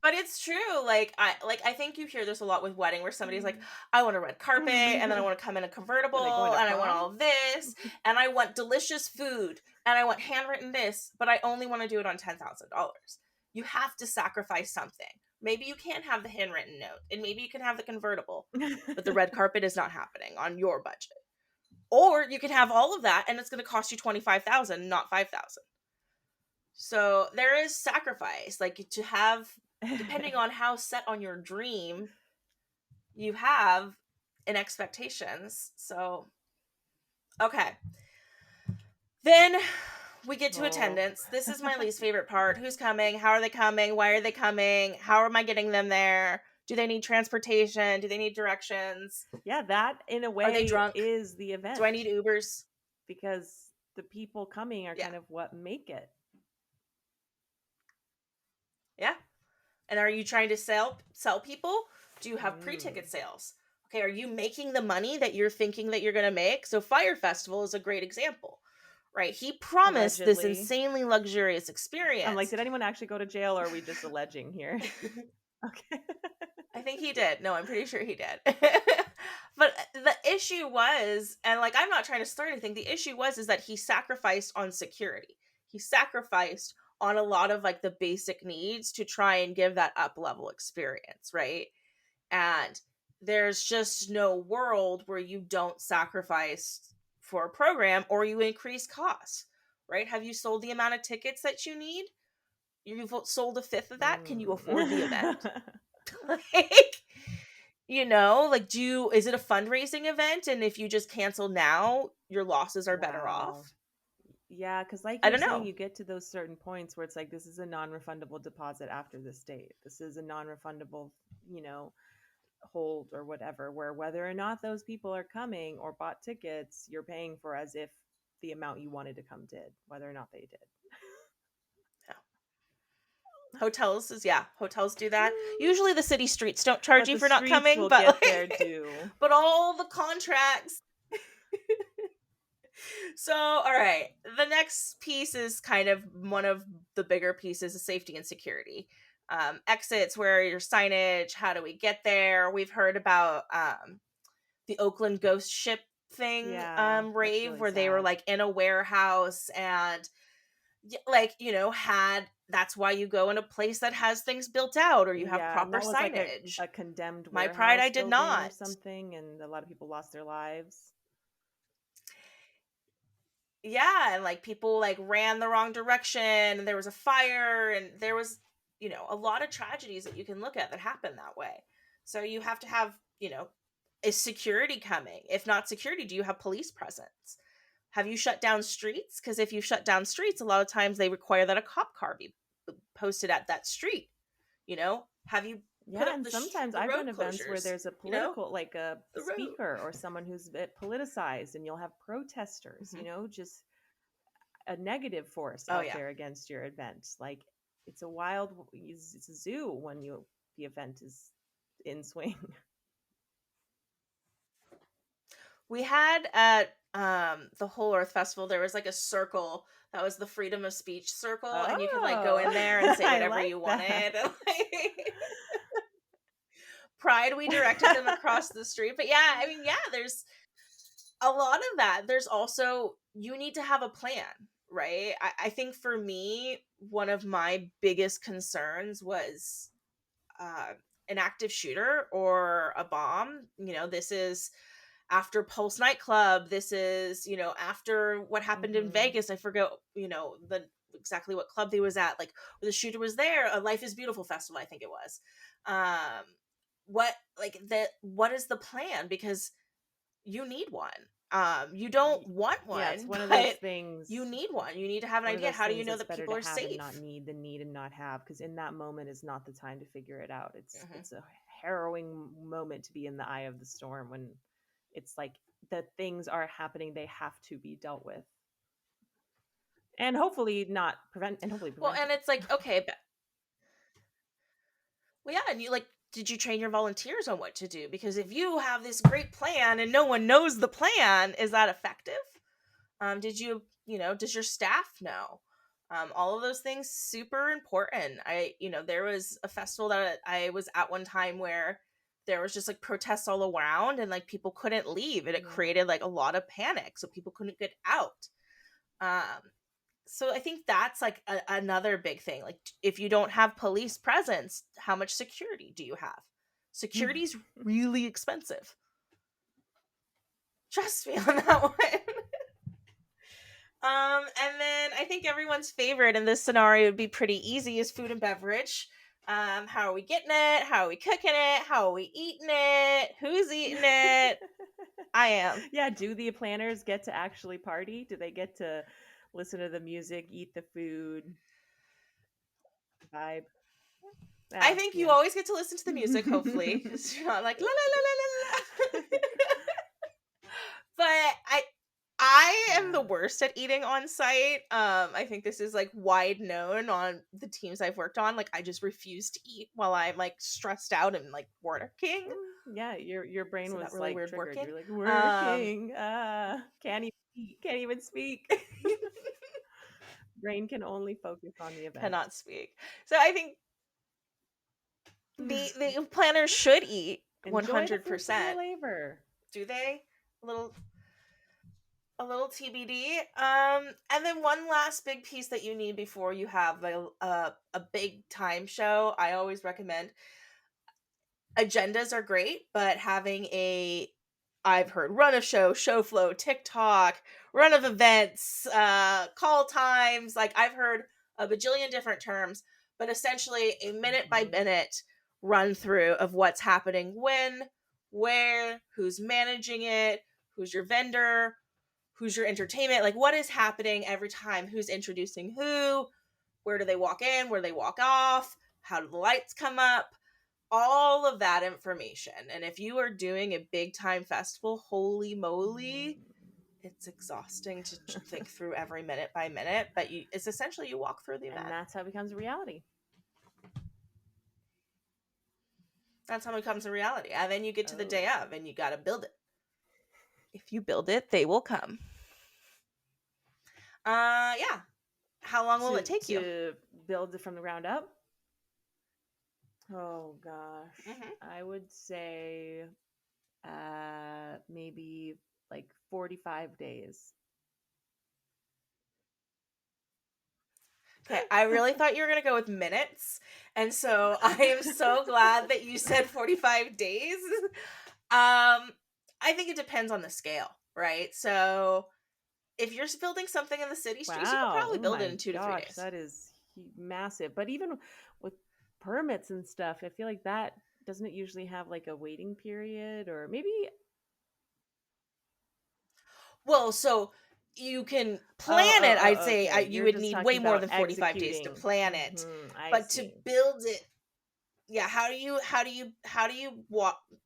But it's true. I think you hear this a lot with wedding where somebody's like, Mm. I want a red carpet, and then I want to come in a What are they going convertible, to and I want prom? all this, and I want delicious food, and I want handwritten this, but I only want to do it on $10,000. You have to sacrifice something. Maybe you can't have the handwritten note, and maybe you can have the convertible, but the red carpet is not happening on your budget. Or you can have all of that, and it's going to cost you 25,000, not 5,000. So there is sacrifice, like to have, depending on how set on your dream you have in expectations. So, okay. Then we get to Oh. attendance. This is my least favorite part. Who's coming? How are they coming? Why are they coming? How am I getting them there? Do they need transportation? Do they need directions? Yeah, that in a Are they way drunk? is the Do I event need Ubers? because the people coming are Yeah. kind of what make it. Yeah. And are you trying to sell people? Do you have pre-ticket Mm. sales? Okay, are you making the money that you're thinking that you're going to make? So Fire Festival is a great example, right? He promised this Allegedly. insanely luxurious I'm like, experience. did anyone actually go to jail or are we just alleging here? Okay. I think he did. No, I'm pretty sure he did. But the issue was, and like I'm not trying to start anything, the issue was is that he sacrificed on security. He sacrificed on a lot of like the basic needs to try and give that up level experience, right? And there's just no world where you don't sacrifice for a program or you increase costs, right? Have you sold the amount of tickets that you need? You've sold a fifth of that. Can you afford the event? Mm. Like, is it a fundraising event? And if you just cancel now, your losses are better Wow. off? Yeah, because like I you're don't saying, know. you get to those certain points where it's like, this is a non-refundable deposit after this date. This is a non-refundable, you know, hold or whatever, where whether or not those people are coming or bought tickets, you're paying for as if the amount you wanted to come did, whether or not they did. Hotels do that. Mm. Usually the city streets don't charge But you the for not streets coming, will but get their like, due. but all the contracts. So, all right. The next piece is kind of one of the bigger pieces of safety and security. Exits, where are your signage? How do we get there? We've heard about the Oakland ghost ship thing Yeah, that's rave really where they were sad. like in a warehouse and like, had that's why you go in a place that has things built out or you have Yeah, and proper that was like signage. a condemned My pride, I warehouse did building or not. something, and a lot of people lost their lives. Yeah, and like people like ran the wrong direction and there was a fire and there was, a lot of tragedies that you can look at that happen that way. So you have to have, is security coming? If not security, do you have police presence? Have you shut down streets? Because if you shut down streets, a lot of times they require that a cop car be posted at that street. Have you put Yeah, up and sometimes the I've road done events where closures? there's a political, like a The road. speaker or someone who's a bit politicized, and you'll have protesters, Hmm. just a negative force Oh out yeah. there against your event. Like it's a wild, it's a zoo when the event is in swing. We had at the Whole Earth Festival, there was like a circle that was the freedom of speech circle, and you could like go in there and Oh, say I whatever like you that. wanted. And, like, Pride, we directed them across the street. But yeah, I mean, yeah, there's a lot of that. There's also, you need to have a plan, right? I think for me, one of my biggest concerns was uh, an active shooter or a bomb. This is after Pulse nightclub. This is, after what happened in Hmm. Vegas. I forget, the exactly what club they was at, like where the shooter was there. A Life is Beautiful festival, I think it was. What is the plan? Because you need one. You don't want Yeah, it's one, one of those but things. you need one. You need to have an One of idea. those How do you things know that's that better people to are have and not safe? need than need and not have, because in that moment is not the time to figure it out. it's Hmm. it's a harrowing moment to be in the eye of the storm when it's like the things are happening, they have to be dealt with and hopefully Well, prevented. and it's like, okay, but well, yeah, and you like, did you train your volunteers on what to do? Because if you have this great plan and no one knows the plan, is that effective? Did you, does your staff know? All of those things super important. There was a festival that I was at one time where there was just like protests all around and like people couldn't leave, and it Yeah. created like a lot of panic, so people couldn't get out. Um, so I think that's like another big thing. Like, if you don't have police presence, how much security do you have? Security's really expensive. Trust me on that one. And then I think everyone's favorite in this scenario would be pretty easy, is food and beverage. How are we getting it? How are we cooking it? How are we eating it? Who's eating it? I am. Yeah, do the planners get to actually party? Do they get to listen to the music, eat the food, vibe? I Ah, think you yeah. always get to listen to the music, hopefully, because you're not like la la la la la la. But I am the Yeah. worst at eating on site. I think this is like wide known on the teams I've worked on. Like, I just refuse to eat while I'm like stressed out and like working. Yeah, your brain So that was really like weird triggered. working. You're like Um, working. Can't even speak. Brain can only focus on the event. cannot speak. So I think the planners should eat Enjoy the fruits of your 100%. labor. Do they? A little TBD. And then one last big piece that you need before you have a big time show, I always recommend, agendas are great, but having I've heard run of show flow, TikTok, run of events, call times. Like, I've heard a bajillion different terms, but essentially a minute by Mhm. minute run through of what's happening when, where, who's managing it, who's your vendor, who's your entertainment, like what is happening every time, who's introducing who, where do they walk in, where do they walk off, how do the lights come up, all of that information. And if you are doing a big time festival, holy moly, it's exhausting to think through every minute by minute, but it's essentially you walk through the And event. that's how it becomes a reality. That's how it becomes a reality. And then you get to the day Oh. of and you got to build it. If you build it, they will come. Yeah. How long will it take you? To build it from the ground up? Oh gosh. Mm-hmm. I would say maybe like 45 days. Okay, I really thought you were going to go with minutes. And so I am so glad that you said 45 days. I think it depends on the scale, right? So if you're building something in the city streets, you could Wow. probably Oh build it my in 2 to 3 gosh, days. that is massive. But even with permits and stuff, I feel like that doesn't it usually have like a waiting period or maybe Well, so you can oh plan it. I'd oh say okay. you You're would just need talking way more about than 45 days to executing. plan it. I But to see. build it, yeah, how do you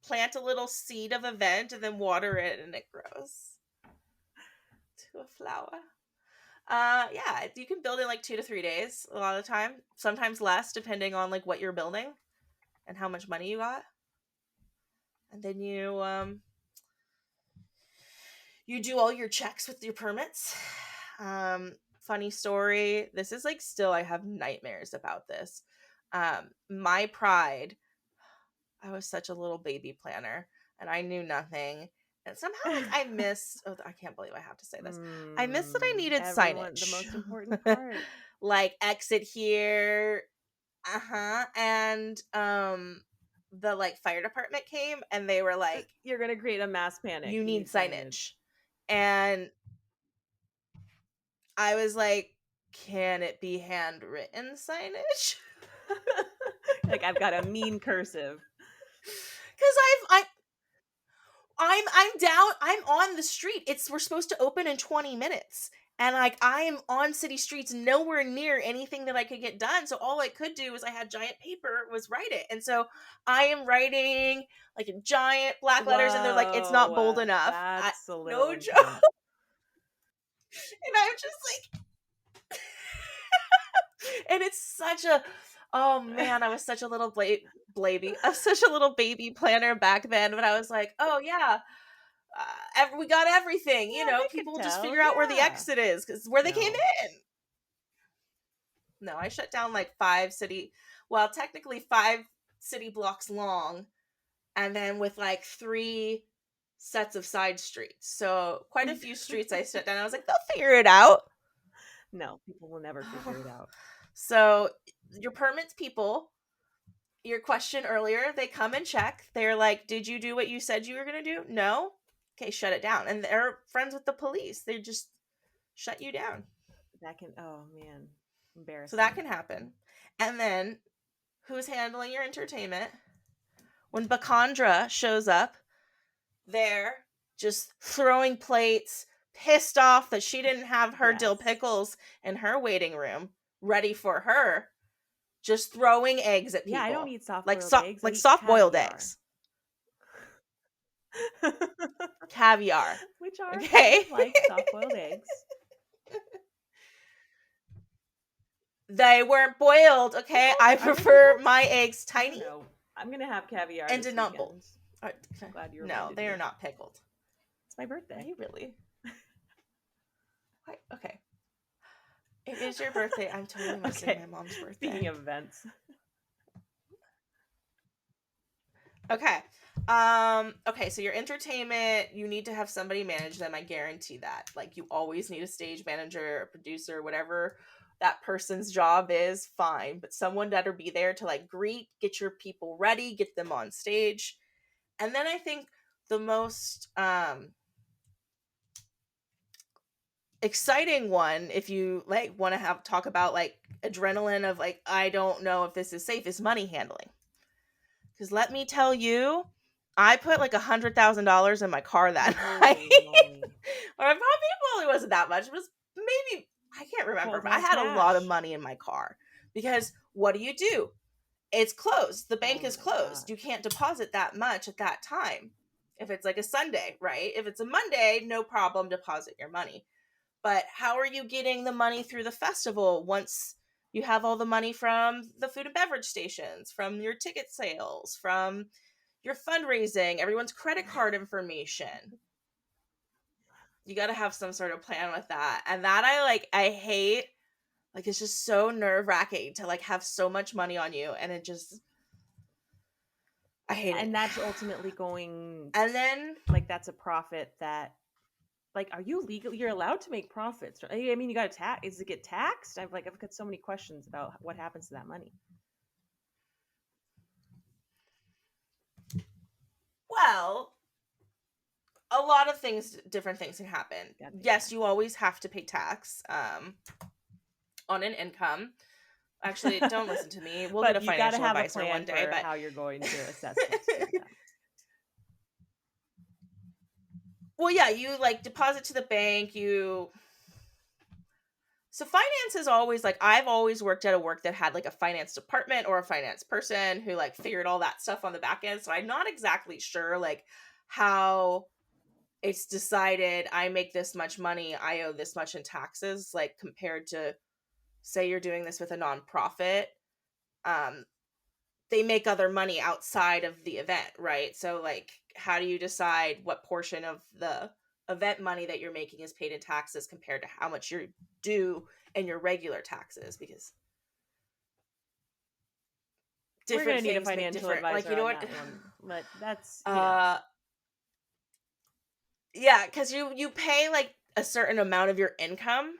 plant a little seed of event and then water it and it grows to a flower? Yeah, you can build in like 2 to 3 days a lot of the time, sometimes less depending on like what you're building and how much money you got. And then you do all your checks with your permits. Funny story, this is like still I have nightmares about this. My pride, I was such a little baby planner and I knew nothing. And somehow, like, I missed. Oh, I can't believe I have to say this. I missed that I needed Everyone, the signage, most important part. like exit here, and the like fire department came and they were like, You're gonna create a mass panic. "You You need need signage. signage," and I was like, "Can it be handwritten signage?" Like I've got a mean cursive. Because I'm down. I'm on the street. We're supposed to open in 20 minutes. And like I am on city streets, nowhere near anything that I could get done. So all I could do was I had giant paper, was write it. And so I am writing like in giant black letters, and they're like, it's not bold Whoa, enough. that's a little No joke. intense. And I'm just like, and it's such a, oh man, I was such a little baby. I was such a little baby planner back then. But I was like, oh yeah, we got everything. Yeah, they could People just tell. figure out where the Yeah. exit is because where they came No. in. No, I shut down like technically 5 city blocks long, and then with like 3 sets of side streets. So quite a few streets I shut down. I was like, they'll figure it out. No, people will never figure it out. So your permits people, your question earlier, they come and check. They're like, did you do what you said you were going to do? No. Okay, shut it down. And they're friends with the police. They just shut you down. That can, oh man, embarrassing. So that can happen. And then who's handling your entertainment? When Bakandra shows up, they're just throwing plates, pissed off that she didn't have her dill pickles in her waiting room ready for her, just throwing eggs at people. Yeah, I don't eat soft like boiled eggs. Like soft boiled eggs. Caviar. Which are okay. Like soft boiled eggs. They weren't boiled, okay? I prefer my eggs tiny. No, I'm gonna have caviar and did not boil. I'm glad you No, they are not pickled. It's my birthday. Are you really? Okay. It is your birthday. I'm totally missing my mom's birthday. Speaking of events. Okay. Okay, so your entertainment, you need to have somebody manage them. I guarantee that. Like, you always need a stage manager, a producer, whatever that person's job is, fine. But someone better be there to like greet, get your people ready, get them on stage. And then I think the most exciting one, if you like want to talk about like adrenaline of like, I don't know if this is safe, is money handling. Because let me tell you, I put like $100,000 in my car that night. Or probably wasn't that much. It was maybe, I can't remember, but I had a lot of money in my car. Because what do? It's closed. The bank is closed. You can't deposit that much at that time. If it's like a Sunday, right? If it's a Monday, no problem, deposit your money. But how are you getting the money through the festival once you have all the money from the food and beverage stations, from your ticket sales, from your fundraising, everyone's credit card information? You got to have some sort of plan with that. And that I hate. Like, it's just so nerve-wracking to like have so much money on you, and it just, I hate it. And that's ultimately going, and then like, that's a profit that, like, are you legal? You're allowed to make profits. I mean, you got to tax. Does it get taxed? I've got so many questions about what happens to that money. Well, a lot of different things can happen. Yes, you always have to pay tax on an income. Actually, don't listen to me. We'll get a financial advisor one day. But how you're going to assess it. Well, yeah, you like deposit to the bank. So finance is always like, I've always worked at a work that had like a finance department or a finance person who like figured all that stuff on the back end. So I'm not exactly sure like how it's decided I make this much money, I owe this much in taxes, like compared to, say you're doing this with a nonprofit. They make other money outside of the event, right? So like, how do you decide what portion of the event money that you're making is paid in taxes compared to how much you're due in your regular taxes? Because we're gonna need a financial advisor, like, you know what? But that's yeah, because you pay like a certain amount of your income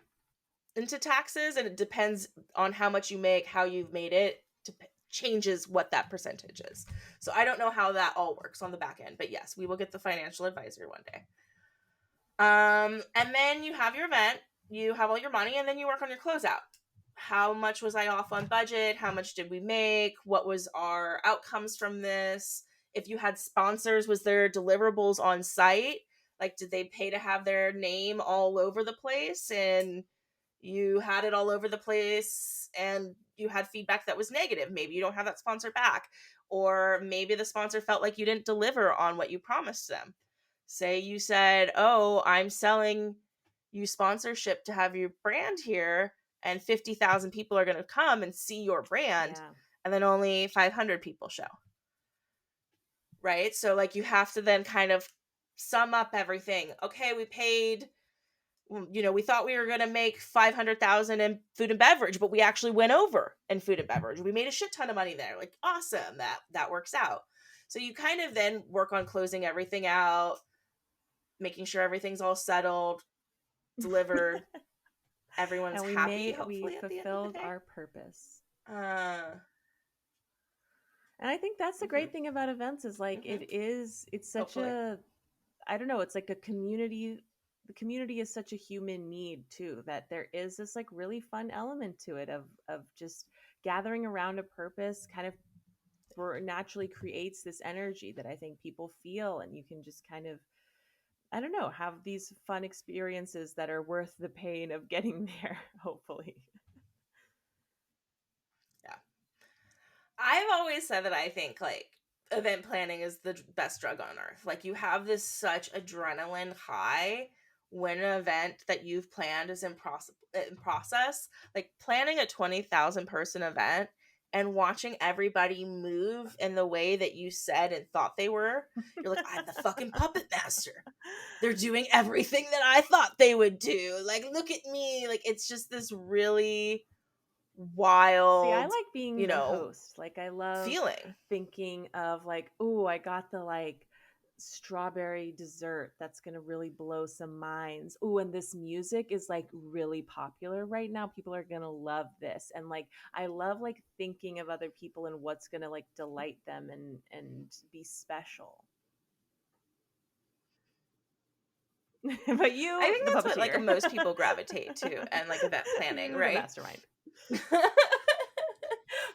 into taxes, and it depends on how much you make, how you've made it, changes what that percentage is. So I don't know how that all works on the back end, but yes, we will get the financial advisor one day. And then you have your event, you have all your money, and then you work on your closeout. How much was I off on budget? How much did we make? What was our outcomes from this? If you had sponsors, was there deliverables on site? Like, did they pay to have their name all over the place? And you had it all over the place and you had feedback that was negative. Maybe you don't have that sponsor back. Or maybe the sponsor felt like you didn't deliver on what you promised them. Say you said, oh, I'm selling you sponsorship to have your brand here, and 50,000 people are going to come and see your brand, and then only 500 people show. Right? So like, you have to then kind of sum up everything. Okay, we paid we thought we were going to make 500,000 in food and beverage, but we actually went over in food and beverage. We made a shit ton of money there. Like, awesome, that works out. So you kind of then work on closing everything out, making sure everything's all settled, delivered, everyone's happy, hopefully, we at the end of the fulfilled day. our purpose. Uh, And I think that's the mhm, great thing about events is like mhm, it's such hopefully. a, I don't know, it's like a community. The community is such a human need too, that there is this like really fun element to it of just gathering around a purpose kind of naturally creates this energy that I think people feel, and you can just kind of, I don't know, have these fun experiences that are worth the pain of getting there, hopefully. Yeah. I've always said that I think like event planning is the best drug on earth. Like you have this such adrenaline high when an event that you've planned is in process. Like planning a 20,000 person event and watching everybody move in the way that you said and thought they were. You're like, I'm the fucking puppet master. They're doing everything that I thought they would do. Like, look at me. Like, it's just this really See, I wild, like being you the know, host. Like I love feeling. thinking of like, oh, I got the like strawberry dessert that's going to really blow some minds. Oh, and this music is like really popular right now. People are going to love this. And like I love like thinking of other people and what's going to like delight them and be special. But I you, think the that's what like puppeteer. most people gravitate to and like event planning, You're the right? mastermind.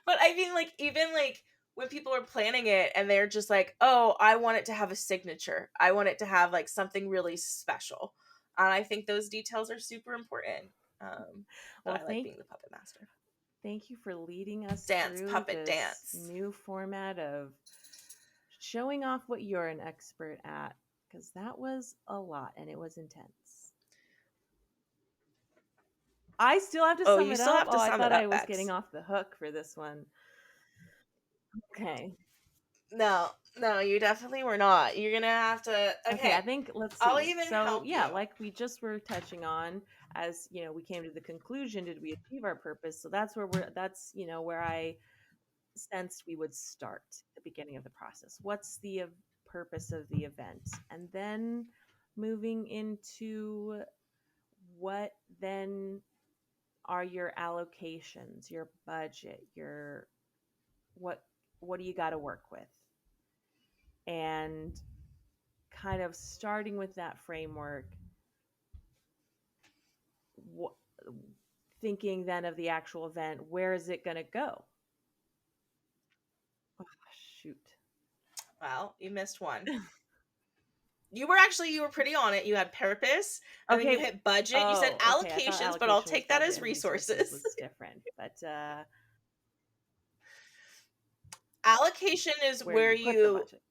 But I mean like even like when people are planning it and they're just like, "Oh, I want it to have a signature. I want it to have like something really special." And I think those details are super important. But Well, I like being the puppet master. thank you for leading us Dance, through puppet this dance. new format of showing off what you're an expert at, because that was a lot and it was intense. I still have to Oh, sum you it still up. have Oh, to I sum it thought I up, was getting Bex. off the hook for this one. Okay. No, no, you definitely were not. You're gonna have to. Okay, I Okay, think let's I'll see. even So, help yeah, you. like we just were touching on, as you know, we came to the conclusion, did we achieve our purpose? So that's where that's, where I sensed we would start at the beginning of the process. What's the purpose of the event? And then moving into what then are your allocations, your budget, your what what do you got to work with? And kind of starting with that framework, wh- thinking then of the actual event, where is it going to go? Oh, shoot. Well, you missed one. You were pretty on it. You had purpose, and then Okay. you hit budget. You said Oh, okay. I thought allocations, but I'll allocation was take that budget as and resources resources. was different. But Allocation is where where you put the you budget.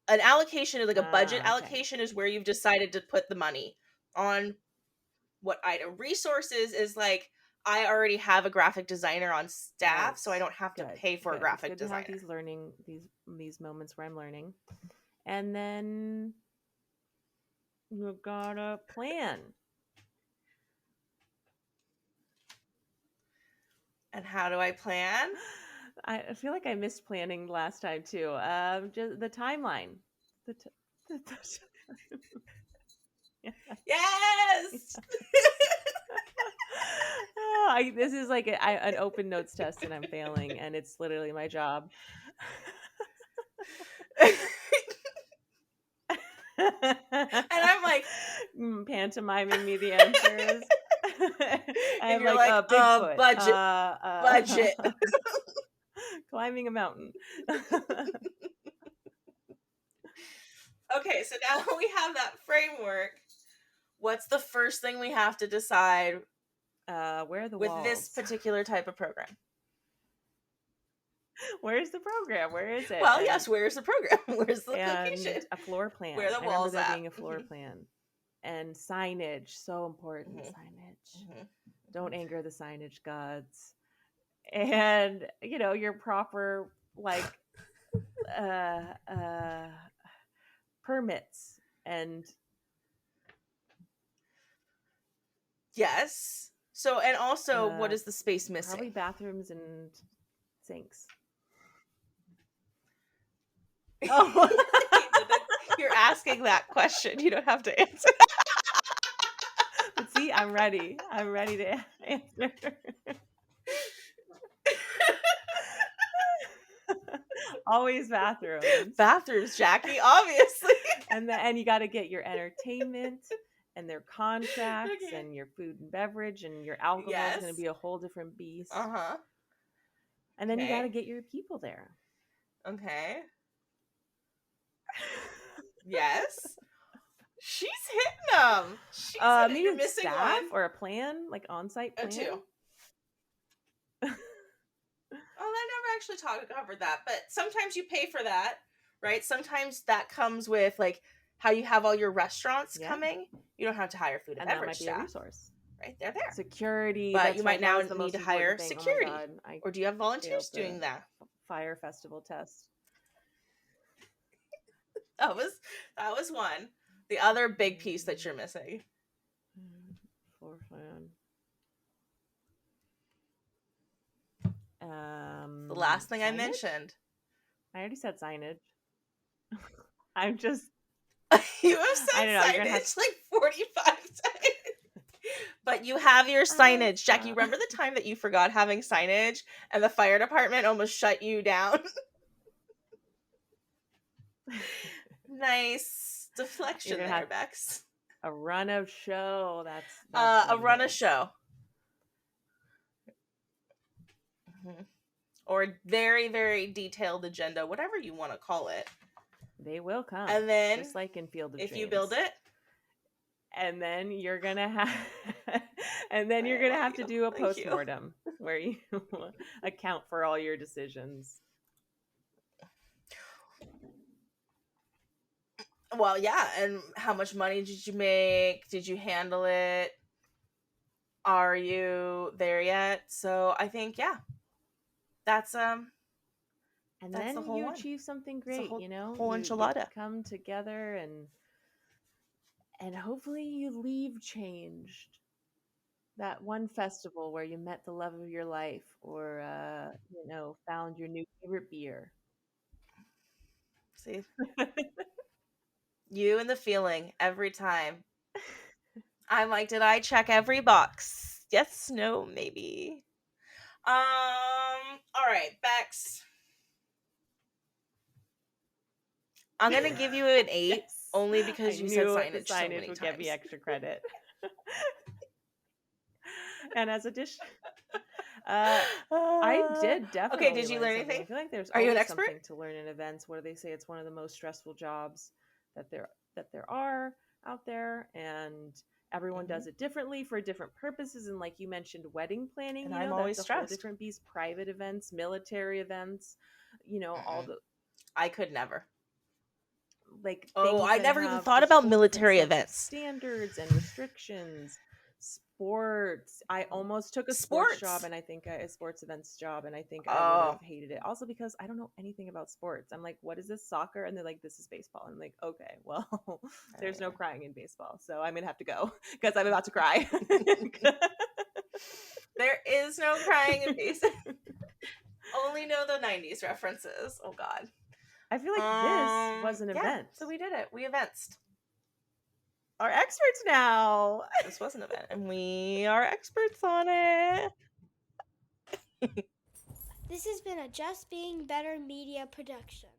an allocation is like a budget Okay. allocation is where you've decided to put the money on what item. Resources is like I already have a graphic designer on staff, Right. so I don't have to Good. pay for a Good. It's graphic good to have designer. these learning these moments where I'm learning. And then you got a plan. And how do I plan? I feel like I missed planning last time too. Just the timeline. The t- Yes. Oh, this is like an open notes test and I'm failing, and it's literally my job. And I'm like, Pantomiming me the answers. and I'm you're like like, Bigfoot, budget, budget. climbing a mountain. Okay, so now we have that framework. What's the first thing we have to decide Where are the with this walls? particular type of program? Where's the program? Where is it? Well, yes, where's the program? Where's the location? And a floor plan. Where are the I remember walls there at? being a floor plan. And signage, so important. Mhm, Signage. mhm, Don't mhm. anger the signage gods. And your proper like uh uh permits and Yes. So, and also, what Uh, is the space Probably missing? bathrooms and sinks. Oh, You're asking that question. You don't have to answer. but see, I'm ready. I'm ready to answer. Always bathrooms. Bathrooms, Jackie, obviously. And you got to get your entertainment and their contracts Okay. and your food and beverage, and your alcohol is going to Yes. be a whole different beast. Uh-huh. And then you got to Okay. get your people there. Okay. Yes. She's hitting them. She's hitting. Maybe You're a missing staff one. or a plan, like on-site plan. Two. Oh, I never actually covered that, but sometimes you pay for that, right? Sometimes that comes with like how you have all your restaurants Yeah. coming. You don't have to hire food and And that beverage might be staff, a resource. right? They're there. Security. But That's you right. might now That was the need most to important hire thing. security. Oh my God. I Or do you have volunteers failed doing that? Fire festival test. That was one. The other big piece that you're missing. Floor plan. The last thing I Signage? mentioned. I already said signage. I'm just. You have said I don't know, you're gonna signage like 45 times. But you have your signage. Jackie, stop. remember the time that you forgot having signage and the fire department almost shut you down? Nice deflection gonna there, have Bex. A run of show. That's A run of huge. show. Mm-hmm. Or a very, very detailed agenda, whatever you want to call it. They will come. And then, just like in Field of if Dreams. you build it, and then you're gonna have to do a postmortem where you account for all your decisions. Well, yeah, and how much money did you make? Did you handle it? Are you there yet? So I think, yeah, that's and that's then the whole you one. achieve something great, whole, you know, whole you enchilada. come together and hopefully you leave changed. That one festival where you met the love of your life, or found your new favorite beer. See, you and the feeling every time. I'm like, did I check every box? Yes, no, maybe. All right, Bex. I'm gonna give you an 8 only because you said signage so many would times. Get me extra credit. And as addition, I did definitely. Okay, did you learn anything? I feel like there's Are you an always expert? something to learn in events. Where they say it's one of the most stressful jobs that there are out there, and everyone does it differently for different purposes. And like you mentioned, wedding planning, and I'm always that's stressed. a whole different beast. Private events, military events, all the. I could never. Like, I never even thought about military events. Standards and restrictions. Sports. I almost took a sports job, and I think a sports events job, and I think I would have hated it. Also because I don't know anything about sports. I'm like, what is this, soccer? And they're like, this is baseball. I'm like, okay, well, there's no crying in baseball, so I'm gonna have to go because I'm about to cry. There is no crying in baseball. Only know the 90s references. Oh God. I feel like this was an event. So we did it. We eventsed. Are experts now. This was an event, and we are experts on it. This has been a Just Being Better media production.